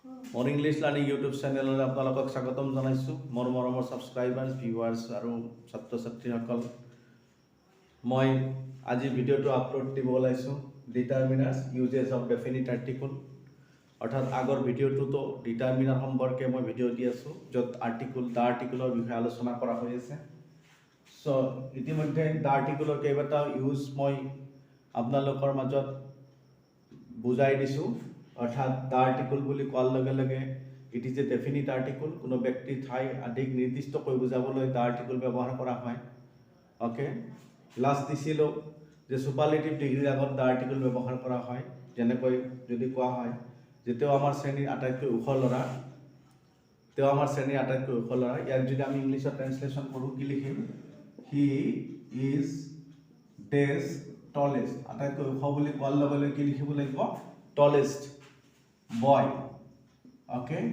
মোৰ English learning YouTube চেনেললৈ আপোনালোকক স্বাগতম জনাইছোঁ। মোৰ মৰমৰ ছাবস্ক্ৰাইবাৰ্ছ, ভিউৱাৰ্ছ আৰু ছাত্ৰ ছাত্ৰীসকল, মই আজি ভিডিঅ'টো আপলোড দিব ওলাইছোঁ। Determiners uses of definite article, অৰ্থাৎ আগৰ ভিডিঅ'টোতো ডিটাৰমিনাৰ সম্পৰ্কে মই ভিডিঅ' দি আছোঁ, য'ত দ্য আৰ্টিকলৰ বিষয়ে আলোচনা কৰা হৈ আছে। চ' ইতিমধ্যে দ্য আৰ্টিকলৰ কেইবাটাও ইউজ মই আপোনালোকৰ মাজত বুজাই দিছোঁ। অৰ্থাৎ দ্য আৰ্টিকল বুলি কোৱাৰ লগে লগে it is a definite article, কোনো ব্যক্তি ঠাই আদিক নিৰ্দিষ্টকৈ বুজাবলৈ দ্য আৰ্টিকল ব্যৱহাৰ কৰা হয়। অ'কে, লাষ্ট দিছিলোঁ যে ছুপাৰলেটিভ ডিগ্ৰীৰ আগত দ্য আৰ্টিকল ব্যৱহাৰ কৰা হয়। যেনেকৈ যদি কোৱা হয় যে তেওঁ আমাৰ শ্ৰেণীৰ আটাইতকৈ ওখ ল'ৰা, তেওঁ আমাৰ শ্ৰেণীৰ আটাইতকৈ ওখ ল'ৰা, ইয়াক যদি আমি ইংলিছত ট্ৰেঞ্চলেশ্যন কৰোঁ কি লিখিম? He is days টলেষ্ট। আটাইতকৈ ওখ বুলি কোৱাৰ লগে লগে কি লিখিব লাগিব? টলেষ্ট boy, okay,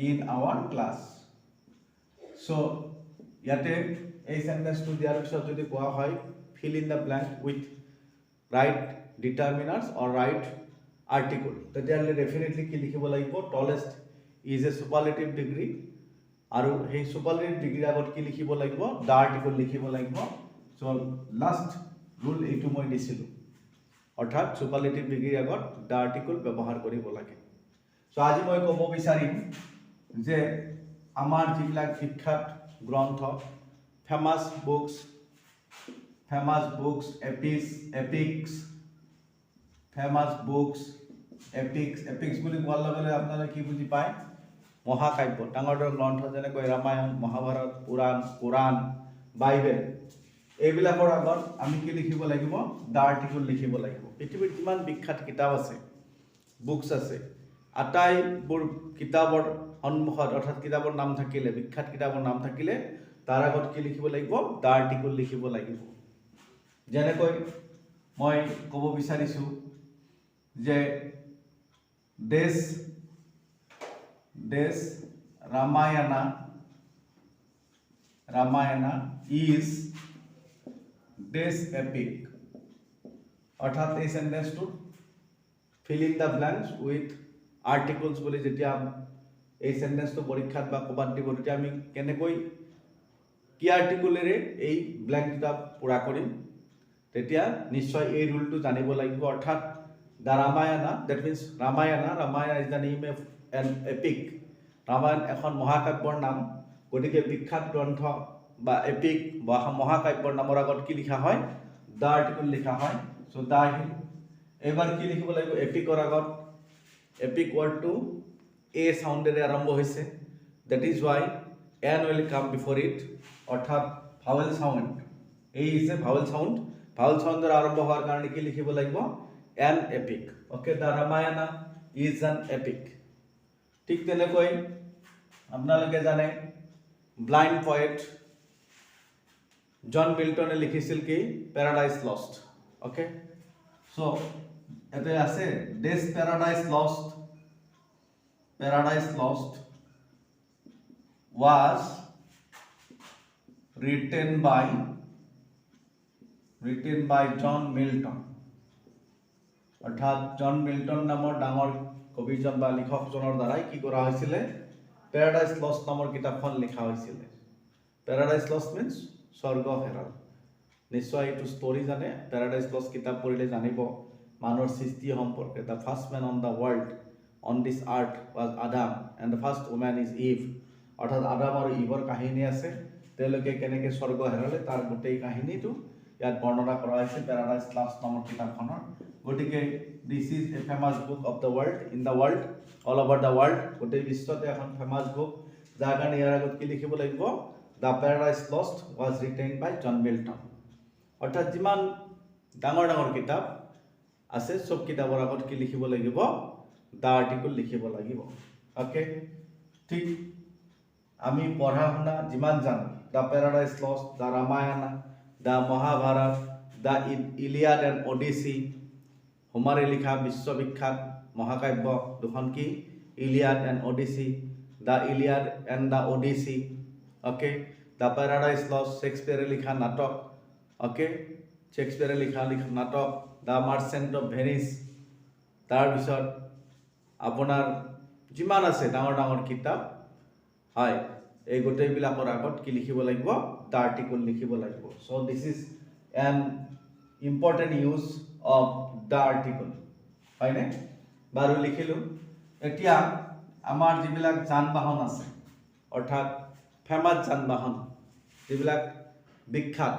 in our class. So ইয়াতে এই সেন্টেন্সটো দিয়াৰ পিছত যদি কোৱা হয় fill in the blank with right determiners or right article, তেতিয়াহ'লে ডেফিনেটলি কি লিখিব লাগিব? tallest is a superlative degree, আৰু সেই superlative ডিগ্ৰীৰ আগত কি লিখিব লাগিব? the article লিখিব লাগিব। so লাষ্ট ৰুল এইটো মই দিছিলোঁ, অৰ্থাৎ superlative ডিগ্ৰীৰ আগত the article ব্যৱহাৰ কৰিব লাগে। চ' আজি মই ক'ব বিচাৰিম যে আমাৰ যিবিলাক বিখ্যাত গ্ৰন্থ, ফেমাছ বুকছ, এপিক্স বুলি কোৱাৰ লগে লগে আপোনালোকে কি বুজি পায়? মহাকাব্য, ডাঙৰ ডাঙৰ গ্ৰন্থ যেনেকৈ ৰামায়ণ, মহাভাৰত, পুৰাণ, বাইবেল, এইবিলাকৰ আগত আমি কি লিখিব লাগিব? দ্য আৰ্টিকল লিখিব লাগিব। পৃথিৱীত কিমান বিখ্যাত কিতাপ আছে, বুকছ আছে, আটাইবোৰ কিতাপৰ সন্মুখত, অৰ্থাৎ কিতাপৰ নাম থাকিলে, বিখ্যাত কিতাপৰ নাম থাকিলে তাৰ আগত কি লিখিব লাগিব? দ্য আৰ্টিকল লিখিব লাগিব। যেনেকৈ মই ক'ব বিচাৰিছোঁ যে দেশ ৰামায়ণা ইজ দেশ এপিক। অৰ্থাৎ এই সেন্টেন্সটোত fill in the blanks with articles বুলি যেতিয়া এই সেন্টেন্সটো পৰীক্ষাত বা ক'বাত দিব, তেতিয়া আমি কেনেকৈ কি আৰ্টিকলেৰে এই ব্লেংক দুটা পূৰা কৰিম? তেতিয়া নিশ্চয় এই ৰুলটো জানিব লাগিব। অৰ্থাৎ the Ramayana, that means Ramayana is the name of an epic. Ramayan এখন মহাকাব্যৰ নাম, গতিকে বিখ্যাত গ্ৰন্থ বা এপিক বা মহাকাব্যৰ নামৰ আগত কি লিখা হয়? দ্য আৰ্টিকল লিখা হয়। চ' দ্য আহিল। এইবাৰ কি লিখিব লাগিব? এপিকৰ আগত এপিক ৱৰ্ডটো এ চাউণ্ডেৰে আৰম্ভ হৈছে, that is why an will come before it, অৰ্থাৎ ভাৱেল চাউণ্ড। এই is a vowel sound, vowel চাউণ্ডেৰে আৰম্ভ হোৱাৰ কাৰণে কি লিখিব লাগিব? An epic. Okay, the Ramayana is an epic. ঠিক তেনেকৈ আপোনালোকে জানে ব্লাইণ্ড পয়েট জন মিল্টনে লিখিছিল কি? Paradise lost. অ'কে, চ' এতে আছে দেশ Paradise Lost was written by John Milton. অৰ্থাৎ জন মিল্টন নামৰ ডাঙৰ কবিজন বা লিখকজনৰ দ্বাৰাই কি কৰা হৈছিলে? পেৰাডাইজ লষ্ট নামৰ কিতাপখন লিখা হৈছিলে। পেৰাডাইজ লষ্ট মিনছ স্বৰ্গ হেৰাল। নিশ্চয় এইটো ষ্টৰি জানে, পেৰাডাইজ লষ্ট কিতাপ পঢ়িলে জানিব মানুহৰ সৃষ্টি সম্পৰ্কে। The first man on the world on this earth was Adam and the first woman is Eve. অৰ্থাৎ আদাম আৰু ইভৰ কাহিনী আছে, তেওঁলোকে কেনেকৈ স্বৰ্গ হেৰালে তাৰ গোটেই কাহিনীটো ইয়াত বৰ্ণনা কৰা হৈছে পেৰাডাইজ লষ্ট নামৰ কিতাপখনৰ। গতিকে দিছ is A famous book of the world, in the world, all over the world, গোটেই বিশ্বতে এখন ফেমাছ বুক, যাৰ কাৰণে ইয়াৰ আগত কি লিখিব লাগিব? The Paradise Lost was written by John Milton. অৰ্থাৎ যিমান ডাঙৰ ডাঙৰ কিতাপ আছে, চব কিতাপৰ আগত কি লিখিব লাগিব? দ্য আৰ্টিকল লিখিব লাগিব। অ'কে, ঠিক আমি পঢ়া শুনা যিমান জানো, the Paradise Lost, the Ramayana, the Mahabharata, the Iliad and Odyssey, হোমাৰে লিখা বিশ্ববিখ্যাত মহাকাব্য দুখন কি? Iliad and Odyssey, the Iliad and the Odyssey. Okay, the Paradise Lost শ্বেক্সপিয়াৰে লিখা নাটক। অ'কে, শ্বেক্সপিয়াৰে লিখা নাটক দ্য মাৰ্চেণ্ট অফ ভেনিছ। তাৰপিছত আপোনাৰ যিমান আছে ডাঙৰ ডাঙৰ কিতাপ হয় এই গোটেইবিলাকৰ আগত কি লিখিব লাগিব দ্য আৰ্টিকল লিখিব লাগিব so this is an important use of the article হয়নে বাৰু লিখিলো এতিয়া আমাৰ যিবিলাক যান বাহন আছে অৰ্থাৎ ফেমাছ যান বাহন যিবিলাক বিখ্যাত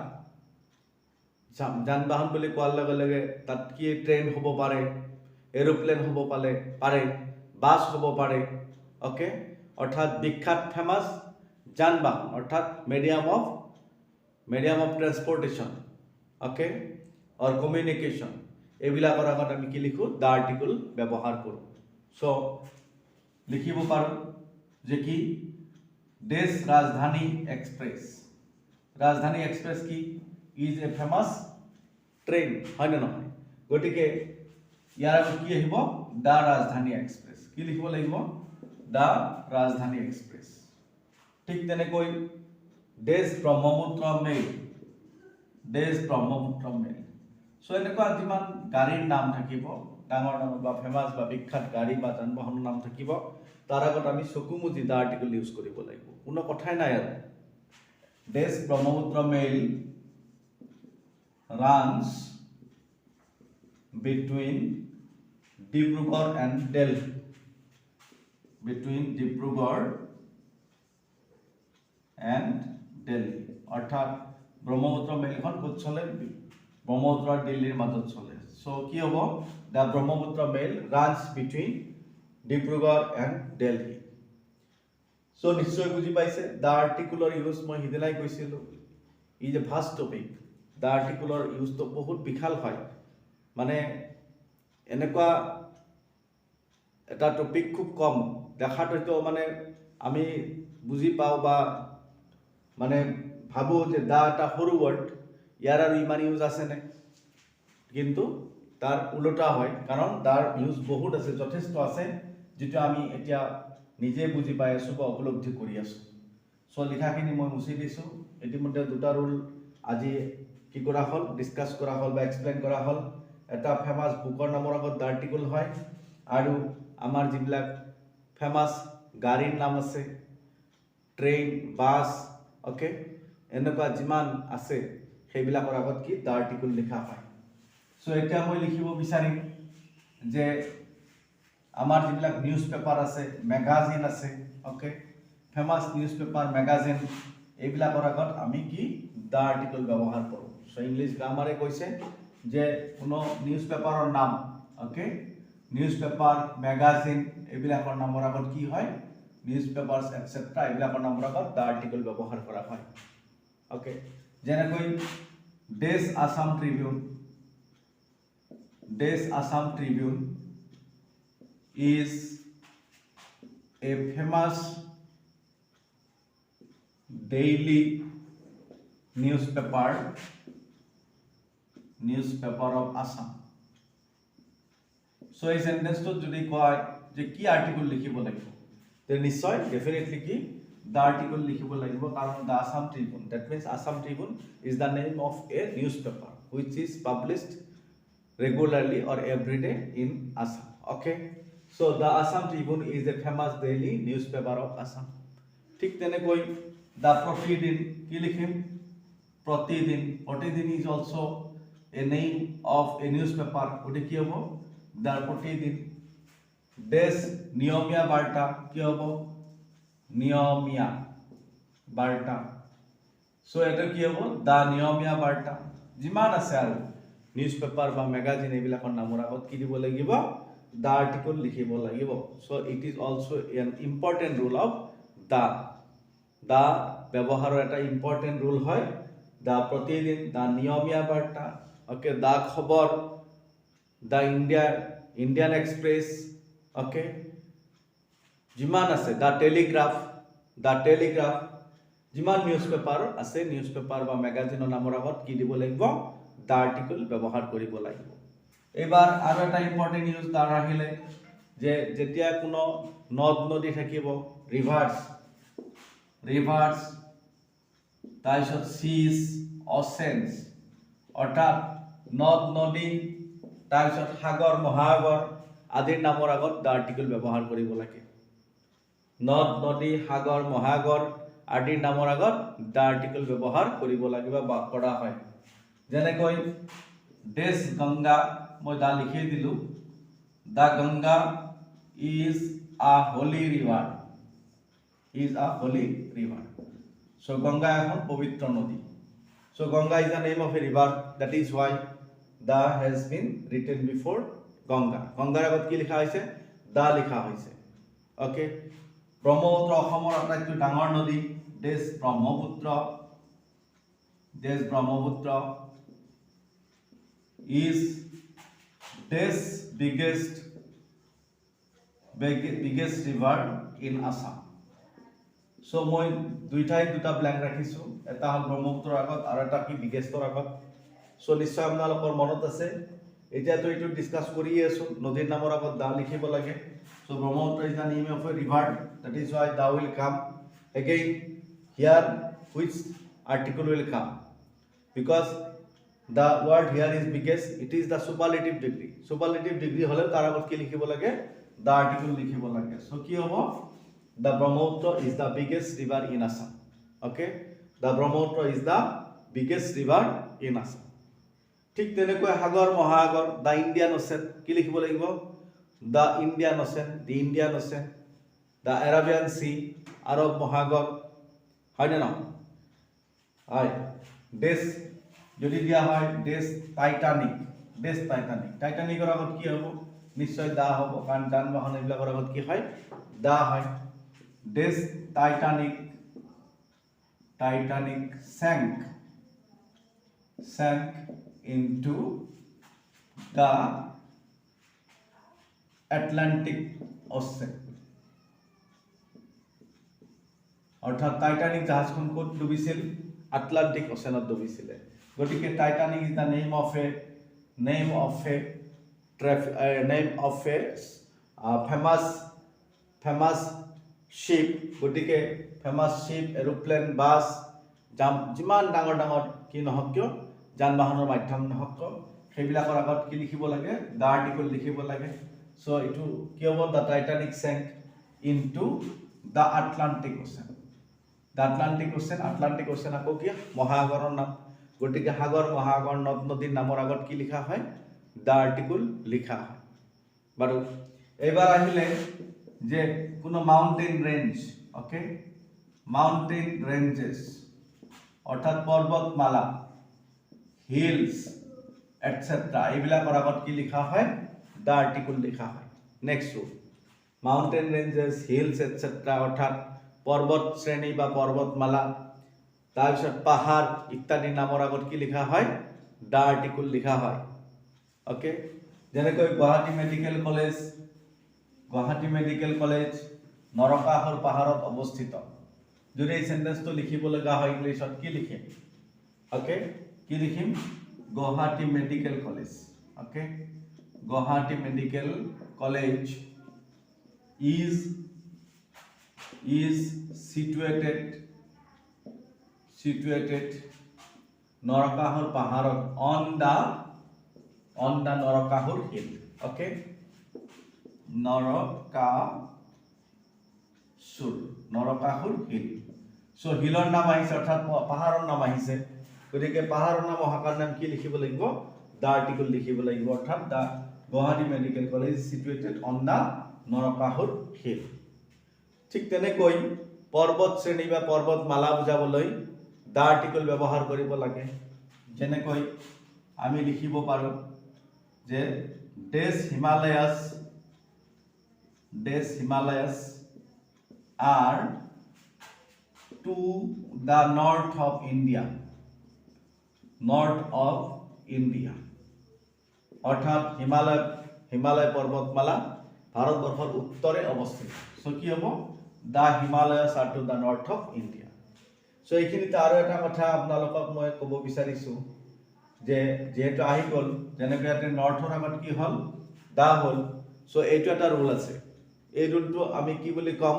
যান বাহন বুলি কোৱাৰ লগে লগে তাত কি ট্ৰেইন হ'ব পাৰে এৰোপ্লেন হ'ব পাৰে বাছ হ'ব পাৰে ওকে অৰ্থাৎ বিখ্যাত ফেমাছ যান বাহন অৰ্থাৎ medium of transportation okay or communication এইবিলাকৰ আগত আমি কি লিখো দ্য আৰ্টিকল ব্যৱহাৰ কৰোঁ সো লিখিব পাৰোঁ যে কি দেশ ৰাজধানী এক্সপ্ৰেছ কি ইজ এ ফেমাছ ট্ৰেইন হয় নে নহয় গতিকে ইয়াৰ আগত কি আহিব দ্য ৰাজধানী এক্সপ্ৰেছ কি লিখিব লাগিব দ্য ৰাজধানী এক্সপ্ৰেছ ঠিক তেনেকৈ দেশ ব্ৰহ্মপুত্ৰ মেইল সো এনেকুৱা যিমান গাড়ীৰ নাম থাকিব ডাঙৰ ডাঙৰ বা ফেমাছ বা বিখ্যাত গাড়ী বা যান বাহনৰ নাম থাকিব তাৰ আগত আমি চকু মুজি দ্য আৰ্টিকল ইউজ কৰিব লাগিব কোনো কথাই নাই আৰু দেশ Brahmaputra Mail runs between Dibrugarh and Delhi অৰ্থাৎ ব্ৰহ্মপুত্ৰ মেইলখন ক'ত চলে ব্ৰহ্মপুত্ৰ আৰু দিল্লীৰ মাজত চলে সো কি হ'ব the Brahmaputra Mail runs between Dibrugarh and Delhi so নিশ্চয় বুজি পাইছে দ্য আৰ্টিকলৰ ইউজ মই সিদিনাই কৈছিলোঁ is a vast topic the আৰ্টিকলৰ ইউজটো বহুত বিশাল হয় মানে এনেকুৱা এটা টপিক খুব কম দেখাটো মানে আমি বুজি পাওঁ বা মানে ভাবোঁ যে দ্য এটা সৰু ৱৰ্ড ইয়াৰ আৰু ইমান ইউজ আছেনে কিন্তু তাৰ ওলোটা হয় কাৰণ তাৰ ইউজ বহুত আছে যথেষ্ট আছে যিটো আমি এতিয়া নিজে বুজি পাই আছোঁ বা উপলব্ধি কৰি আছোঁ সো লিখাখিনি মই মুছি দিছোঁ ইতিমধ্যে দুটা ৰুল আজি কি কৰা হ'ল ডিছকাছ কৰা হ'ল বা এক্সপ্লেইন কৰা হ'ল এটা ফেমাছ বুকৰ নামৰ আগত দ্য আৰ্টিকল হয় আৰু আমাৰ যিবিলাক ফেমাছ গাড়ীৰ নাম আছে ট্ৰেইন বাছ ওকে এনেকুৱা যিমান আছে সেইবিলাকৰ আগত কি দ্য আৰ্টিকল লিখা হয় সো এতিয়া মই লিখিব বিচাৰিম যে আমাৰ যিবিলাক নিউজ পেপাৰ আছে মেগাজিন আছে okay famous news paper magazine এইবিলাকৰ আগত আমি কি দ্য আৰ্টিকল ব্যৱহাৰ কৰোঁ সো ইংলিছ গ্ৰামাৰে কৈছে যে কোনো নিউজ পেপাৰৰ নাম ওকে নিউজ পেপাৰ মেগাজিন এইবিলাকৰ নামৰ আগত কি হয় নিউজ পেপাৰ্ছ এটচেট্ৰা এইবিলাকৰ নামৰ আগত দ্য আৰ্টিকল ব্যৱহাৰ কৰা হয় ওকে যেনেকৈ দেশ Assam Tribune is a famous daily newspaper of Assam. So এই সেন্টেন্সটো যদি কয় যে কি আৰ্টিকল লিখিব লাগিব তে নিশ্চয় ডেফিনেটলি কি দ্য আৰ্টিকল লিখিব লাগিব কাৰণ the Assam Tribune that means Assam Tribune is the name of A newspaper which is published regularly or every day in Assam. Okay, so the Assam Tribune is a famous daily newspaper of Assam. ঠিক তেনেকৈ the Protidin কি লিখিম Protidin is also a name of a newspaper ওটা কি হ'ব the Protidin. দেশ নিয়মীয়া বাৰ্তা কি হ'ব নিয়মীয়া বাৰ্তা সো এটা কি হ'ব the নিয়মীয়া বাৰ্তা যিমান আছে আৰু নিউজ পেপাৰ বা মেগাজিন এইবিলাকৰ নামৰ আগত কি দিব লাগিব দ্য আৰ্টিকল লিখিব লাগিব so it is also N important rule of the ব্যৱহাৰৰ এটা ইম্পৰ্টেণ্ট ৰুল হয় দ্য প্ৰতিদিন দ্য নিয়মীয়া বাৰ্তা ওকে দ্য খবৰ দ্য ইণ্ডিয়ান এক্সপ্ৰেছ ওকে যিমান আছে দ্য টেলিগ্ৰাফ যিমান নিউজ পেপাৰ আছে নিউজ পেপাৰ বা মেগাজিনৰ নামৰ আগত কি দিব লাগিব দ্য আৰ্টিকল ব্যৱহাৰ কৰিব লাগিব এবাৰ আৰু এটা ইম্পৰ্টেণ্ট নিউজ তাৰ আহিলে যে যেতিয়া কোনো নদ নদী থাকিব ৰিভাৰ্ছ তাৰপিছত চিজ অচেন্স অৰ্থাৎ নদ নদী তাৰপিছত সাগৰ মহাসাগৰ আদিৰ নামৰ আগত দ্য আৰ্টিকল ব্যৱহাৰ কৰিব লাগে নদ নদী সাগৰ মহাসাগৰ আদিৰ নামৰ আগত দা আৰ্টিকল ব্যৱহাৰ কৰিব লাগিব বা কৰা হয় যেনেকৈ দেশ গংগা মই দা লিখি দিলো দা Ganga is a holy river so Ganga এখন পবিত্র নদী so Ganga is the name of a river that is why da has been written before Ganga গংগাৰ আগত কি লিখা হৈছে দা লিখা হৈছে ওকে ব্ৰহ্মপুত্ৰ অসমৰ আটাইতকৈ ডাঙৰ নদী দেশ Brahmaputra is this biggest river in Assam so মই দুইটাই দুটা ব্ল্যাঙ্ক ৰাখিছো এটা হল ব্ৰহ্মপুত্ৰৰ আগত আৰু এটা কি বিগেষ্টৰ আগত so নিশ্চয় আপোনালোকৰ মনত আছে এতিয়াতো এইটো ডিসকাস কৰিয়ে আছো নদীৰ নামৰ আগত দা লিখিব লাগে so Brahmaputra is the name of a river that is why da will come again here which article will come because the word here is biggest it is the superlative degree হলে তার আগত কি লিখিব লাগে the article লিখিব লাগে so কি হ'ব the Brahmaputra is the biggest river in Assam okay the Brahmaputra is the biggest river in Assam ঠিক তেনেকৈ সাগৰ মহাসাগৰ the Indian Ocean কি লিখিব লাগিব the Indian Ocean the Arabian Sea আৰব মহাসাগৰ হয় না হয় দেশ যদি দিয়া হয় দেশ টাইটানিকৰ আগত কি হ'ব নিশ্চয় দা হ'ব কাৰণ যান বাহন এইবিলাকৰ আগত কি হয় দা হয় দেশ Titanic sank into the Atlantic Ocean অৰ্থাৎ টাইটানিক জাহাজখন ক'ত ডুবিছিল আটলান্টিক অ'চেনত ডুবিছিলে গতিকে Titanic is the name of a famous ship গতিকে ফেমাস শিপ এৰোপ্লেন বাছ যিমান ডাঙৰ কি নহওক কিয় যান বাহনৰ মাধ্যম নহওক কিয় সেইবিলাকৰ আগত কি লিখিব লাগে দা আৰ্টিকল লিখিব লাগে so এইটো কি হ'ব the Titanic sank into the Atlantic Ocean Atlantic ocean আকৌ কি মহাসাগৰৰ নাম গতিকে সাগৰ মহাসাগৰ নদ নদীৰ নামৰ আগত কি লিখা হয় দা আৰ্টিকল লিখা হয় বাৰু এবাৰ আহিলে যে কোনো মাউন্টেন ৰেঞ্জ ওকে মাউন্টেন ৰেঞ্জেস অৰ্থাৎ পৰ্বতমালা হিলস এটসেট্ৰা এইবিলাকৰ আগত কি লিখা হয় দা আৰ্টিকল লিখা হয় নেক্সট ৰুল মাউন্টেন ৰেঞ্জেস হিলস এটসেট্ৰা অৰ্থাৎ পৰ্বত শ্ৰেণী বা পৰ্বতমালা তাৰপিছত পাহাড় ইত্যাদি নামৰ আগত কি লিখা হয় দা আৰ্টিকল লিখা হয় ওকে যেনেকৈ গুৱাহাটী মেডিকেল কলেজ নৰকাসুৰ পাহাৰত অৱস্থিত যদি এই সেন্টেন্সটো লিখিব লগা হয় ইংলিছত কি লিখিম ওকে কি লিখিম Guwahati medical college okay Guwahati medical college is situated Narakasur পাহাৰত on the Narakasur hill okay Narakasur hill so হিলৰ নাম আহিছে অৰ্থাৎ পাহাৰৰ নাম আহিছে গতিকে পাহাৰৰ নাম অহাৰ নাম কি লিখিব লাগিব দা আৰ্টিকল লিখিব লাগিব অৰ্থাৎ the Guwahati medical college situated on the Narakasur hill ঠিক তেনেকৈ পৰ্বত শ্ৰেণী বা পৰ্বতমালা বুজাবলৈ দা আৰ্টিকল ব্যৱহাৰ কৰিব লাগে যেনেকৈ আমি লিখিব পাৰো যে দেশ Himalayas are to the north of India অৰ্থাৎ হিমালয় পৰ্বতমালা ভাৰতবৰ্ষৰ উত্তৰে অৱস্থিত সো কি হ'ব the Himalayas are to the north of India so এইখিনিতে আৰু এটা কথা আপোনালোকক মই ক'ব বিচাৰিছো যে যেহেতু আহি গ'ল যেনেকৈ ইয়াতে নৰ্থৰ আগত কি হ'ল দা হ'ল সো এইটো এটা ৰুল আছে এই ৰুলটো আমি কি বুলি ক'ম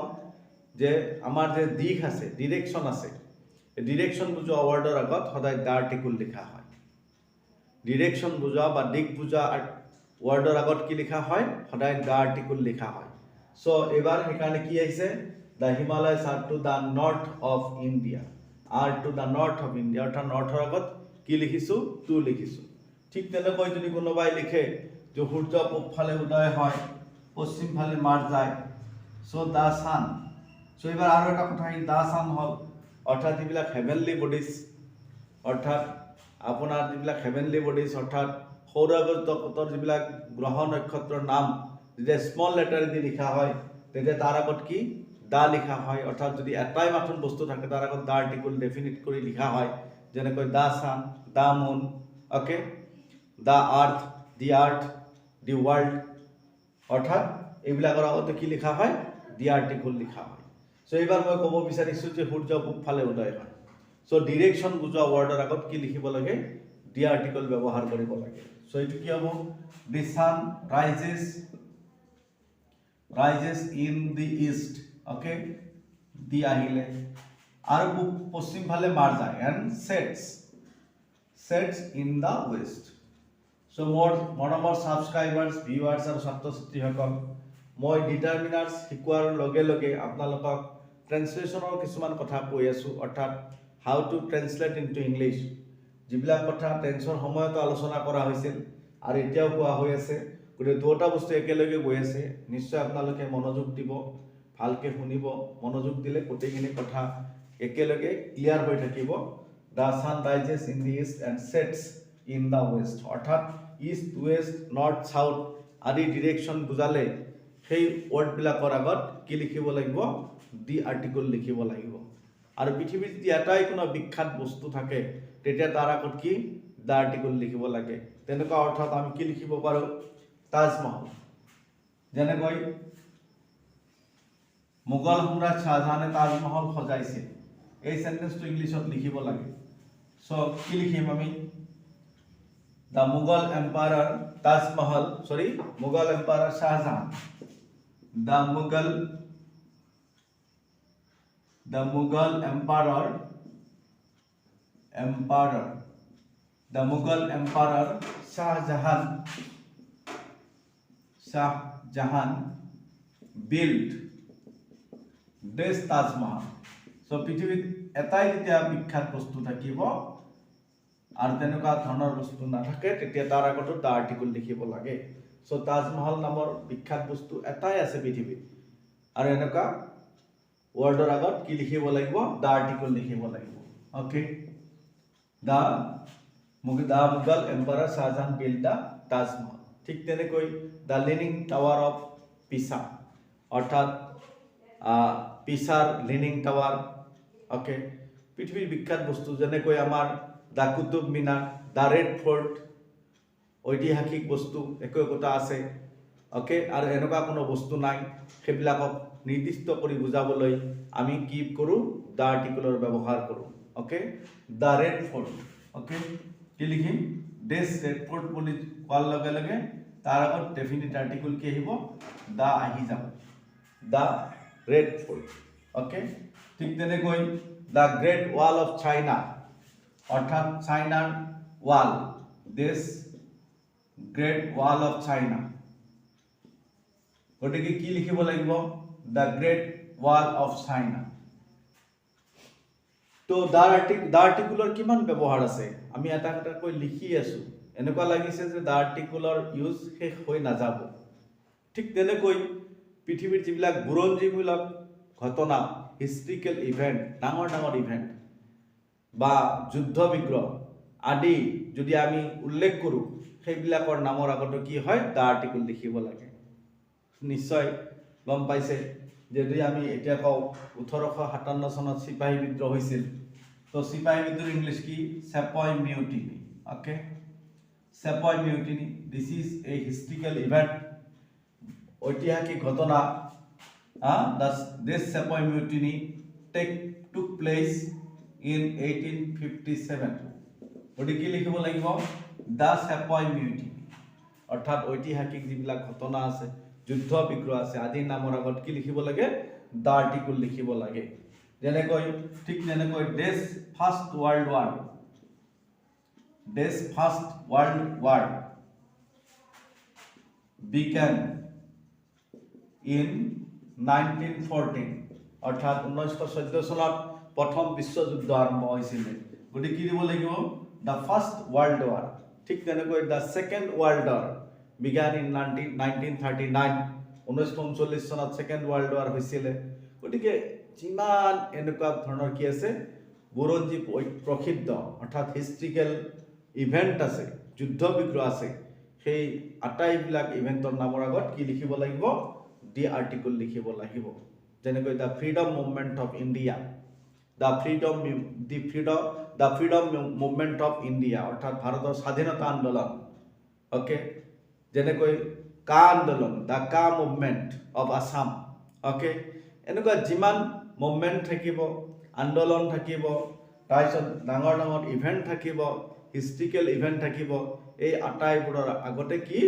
যে আমাৰ যে দিশ আছে ডিৰেকশন আছে ডিৰেকশন বুজোৱা ৱৰ্ডৰ আগত সদায় দা আৰ্টিকল লিখা হয় ডিৰেকশন বুজোৱা বা দিশ বুজোৱা ৱৰ্ডৰ আগত কি লিখা হয় সদায় দা আৰ্টিকল লিখা হয় সো এবাৰ হেকাৰণে কি আহিছে the Himalayas are to the north of India, are to the north of India, অৰ্থাৎ নৰ্থৰ আগত কি লিখিছোঁ? টু লিখিছোঁ। ঠিক তেনেকৈ যদি কোনোবাই লিখে যে সূৰ্য পূবফালে উদয় হয়, পশ্চিম ফালে মাৰ যায়, চ' দ্য ছান, চ' এইবাৰ আৰু এটা কথা আহিল, দ্য ছান হ'ল অৰ্থাৎ যিবিলাক হেভেনলি বডিজ, অৰ্থাৎ আপোনাৰ যিবিলাক হেভেনলি বডিজ অৰ্থাৎ সৌৰজগতৰ যিবিলাক গ্ৰহ নক্ষত্ৰৰ নাম যেতিয়া স্মল লেটাৰেদি লিখা হয় তেতিয়া তাৰ আগত কি? দা লিখা হয়। অৰ্থাৎ যদি এটাই মাথোন বস্তু থাকে তাৰ আগত দা আৰ্টিকল ডেফিনিট কৰি লিখা হয়, যেনেকৈ the sun, the moon, okay, the earth, the world, অৰ্থাৎ এইবিলাকৰ আগতে কি লিখা হয়? দি আৰ্টিকল লিখা হয়। চ' এইবাৰ মই ক'ব বিচাৰিছোঁ যে সূৰ্য পূবফালে উদয় হয়। চ' ডিৰেকশ্যন বুজোৱা ৱৰ্ডৰ আগত কি লিখিব লাগে? দি আৰ্টিকল ব্যৱহাৰ কৰিব লাগে। চ' এইটো কি হ'ব? The sun rises in the east, okay, the আহিলে, আৰু পশ্চিম ফালে মাৰ যায়, and sets in the west. So' মোৰ মৰমৰ ছাবস্ক্ৰাইবাৰ্ছ, ভিউৱাৰ্ছ আৰু ছাত্ৰ ছাত্ৰীসকল, মই ডিটাৰমিনাৰ্ছ শিকোৱাৰ লগে লগে আপোনালোকক ট্ৰেন্সলেশ্যনৰ কিছুমান কথা কৈ আছোঁ, অৰ্থাৎ how to translate in to English. যিবিলাক কথা টেন্সৰ সময়তো আলোচনা কৰা হৈছিল আৰু এতিয়াও কোৱা হৈ আছে, গতিকে দুটা বস্তু একেলগে গৈ আছে। নিশ্চয় আপোনালোকে মনোযোগ দিব, ভালকৈ শুনিব, মনোযোগ দিলে গোটেইখিনি কথা একেলগে ক্লিয়াৰ হৈ থাকিব। The sun rises in the east and sets in the west, অৰ্থাৎ ইষ্ট, ৱেষ্ট, নৰ্থ, চাউথ আদি ডিৰেকশ্যন বুজালে সেই ৱৰ্ডবিলাকৰ আগত কি লিখিব লাগিব? দি আৰ্টিকল লিখিব লাগিব। আৰু পৃথিৱীত যদি এটাই কোনো বিখ্যাত বস্তু থাকে তেতিয়া তাৰ আগত কি? দা আৰ্টিকল লিখিব লাগে। তেনেকুৱা অৰ্থত আমি কি লিখিব পাৰোঁ? তাজমহল। যেনেকৈ মোগল সম্ৰাট শ্বাহজাহানে তাজমহল সজাইছিল, এই চেণ্টেন্সটো ইংলিছত লিখিব লাগে। চ' কি লিখিম আমি? The Mughal empire Taj Mahal, Mughal empire Shahjahan, the Mughal empire Shahjahan built this Tajmahal. So পৃথিৱীত এটাই যেতিয়া বিখ্যাত বস্তু থাকিব আৰু তেনেকুৱা ধৰণৰ বস্তু নাথাকে তেতিয়া তাৰ আগতো দা আৰ্টিকল লিখিব লাগে। চ' তাজমহল নামৰ বিখ্যাত বস্তু এটাই আছে পৃথিৱীত, আৰু এনেকুৱা ৱৰ্ডৰ আগত কি লিখিব লাগিব? দা আৰ্টিকল লিখিব লাগিব। Okay, the Mughal empire Shahjahan build the Taj Mahal. ঠিক তেনেকৈ দ্য লিনিং টাৱাৰ অফ পিছা, অৰ্থাৎ পিছাৰ লিনিং টাৱাৰ, অ'কে, পৃথিৱীৰ বিখ্যাত বস্তু যেনেকৈ আমাৰ the Qutub Minar, the Red Fort, ঐতিহাসিক বস্তু একোটা আছে, অ'কে, আৰু এনেকুৱা কোনো বস্তু নাই, সেইবিলাকক নিৰ্দিষ্ট কৰি বুজাবলৈ আমি কি কৰোঁ? দা আৰ্টিকলৰ ব্যৱহাৰ কৰোঁ। Okay, the Red Fort, okay, কি লিখিম? দিছ ৰেড ফৰ্ট বুলি কোৱাৰ লগে লগে তাৰ আগত ডেফিনিট আৰ্টিকল কি আহিব? দা আহি যাব, দা ৰেড ফৰ্ট। অ'কে, ঠিক তেনেকৈ the Great Wall of China, অৰ্থাৎ চাইনাৰ wall, this Great Wall of China. গতিকে কি লিখিব লাগিব? The Great Wall of China. So the আৰ্টিকুলৰ কিমান ব্যৱহাৰ আছে? আমি এটা এটাকৈ লিখি আছোঁ, এনেকুৱা লাগিছে যে দা আৰ্টিকুলৰ ইউজ শেষ হৈ নাযাব। ঠিক তেনেকৈ পৃথিৱীৰ যিবিলাক বুৰঞ্জীমূলক ঘটনা, হিষ্ট্ৰিকেল ইভেণ্ট, ডাঙৰ ডাঙৰ ইভেণ্ট বা যুদ্ধ বিগ্ৰহ আদি যদি আমি উল্লেখ কৰোঁ, সেইবিলাকৰ নামৰ আগতে কি হয়? দা আৰ্টিকল লিখিব লাগে। নিশ্চয় গম পাইছে, যদি আমি এতিয়া কওঁ 1857 চনত চিপাহী বিদ্ৰোহ হৈছিল, তো চিপাহী বিদ্ৰোহ ইংলিছ কি? Sepoy mutiny. Okay, sepoy mutiny, this is a historical event, ঐতিহাসিক ঘটনা। This sepoy mutiny took place in 1857. গতিকে কি লিখিব লাগিব? দ্য চেপয় মিউটিনি, অৰ্থাৎ ঐতিহাসিক যিবিলাক ঘটনা আছে, যুদ্ধ বিগ্ৰহ আছে আদিৰ নামৰ আগত কি লিখিব লাগে? দা আৰ্টিকল লিখিব লাগে। যেনেকৈ ঠিক তেনেকৈ this first world war began in 1914. অৰ্থাৎ 1914 চনত প্ৰথম বিশ্বযুদ্ধ আৰম্ভ হৈছিল গতিকে কি দিব লাগিব দ্য ফাৰ্ষ্ট ৱৰ্ল্ড ৱাৰ ঠিক তেনেকৈ the second world war began in 1939 1939 চনত ছেকেণ্ড ৱৰ্ল্ড ৱাৰ হৈছিল গতিকে যিমান এনেকুৱা ধৰণৰ কি আছে বুৰঞ্জী প্ৰসিদ্ধ অৰ্থাৎ হিষ্ট্ৰিকেল ইভেন্ট আছে যুদ্ধ বিগ্ৰহ আছে সেই আটাইবিলাক ইভেন্টৰ নামৰ আগত কি লিখিব লাগিব দি আৰ্টিকল লিখিব লাগিব যেনেকৈ the freedom movement of India the freedom movement of India অৰ্থাৎ ভাৰতৰ স্বাধীনতা আন্দোলন অ'কে যেনেকৈ কা আন্দোলন দ্য কা মুভমেণ্ট অফ আছাম অ'কে এনেকুৱা যিমান মুভমেণ্ট থাকিব আন্দোলন থাকিব তাৰপিছত ডাঙৰ ডাঙৰ ইভেণ্ট থাকিব হিষ্ট্ৰিকেল ইভেণ্ট থাকিব এই আটাইবোৰৰ আগতে কি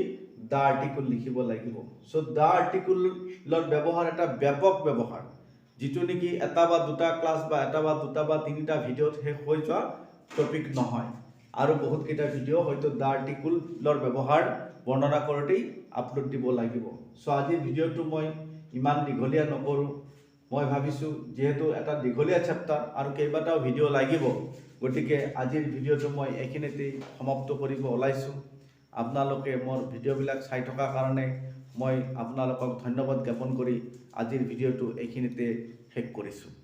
দ্য আৰ্টিকল লিখিব লাগিব চ' দ্য আৰ্টিকলৰ ব্যৱহাৰ এটা ব্যাপক ব্যৱহাৰ যিটো নেকি এটা বা দুটা ক্লাছ বা এটা বা দুটা বা তিনিটা ভিডিঅ'ত শেষ হৈ যোৱা টপিক নহয় আৰু বহুতকেইটা ভিডিঅ' হয়তো দ্য আৰ্টিকলৰ ব্যৱহাৰ বৰ্ণনা কৰোঁতেই আপলোড দিব লাগিব চ' আজিৰ ভিডিঅ'টো মই ইমান দীঘলীয়া নকৰোঁ মই ভাবিছোঁ যিহেতু এটা দীঘলীয়া চেপ্টাৰ আৰু কেইবাটাও ভিডিঅ' লাগিব গতিকে আজিৰ ভিডিঅ'টো মই এইখিনিতেই সমাপ্ত কৰিব ওলাইছোঁ আপোনালোকে মোৰ ভিডিঅ'বিলাক চাই থকাৰ কাৰণে মই আপোনালোকক ধন্যবাদ জ্ঞাপন কৰি আজিৰ ভিডিঅ'টো এইখিনিতে শেষ কৰিছোঁ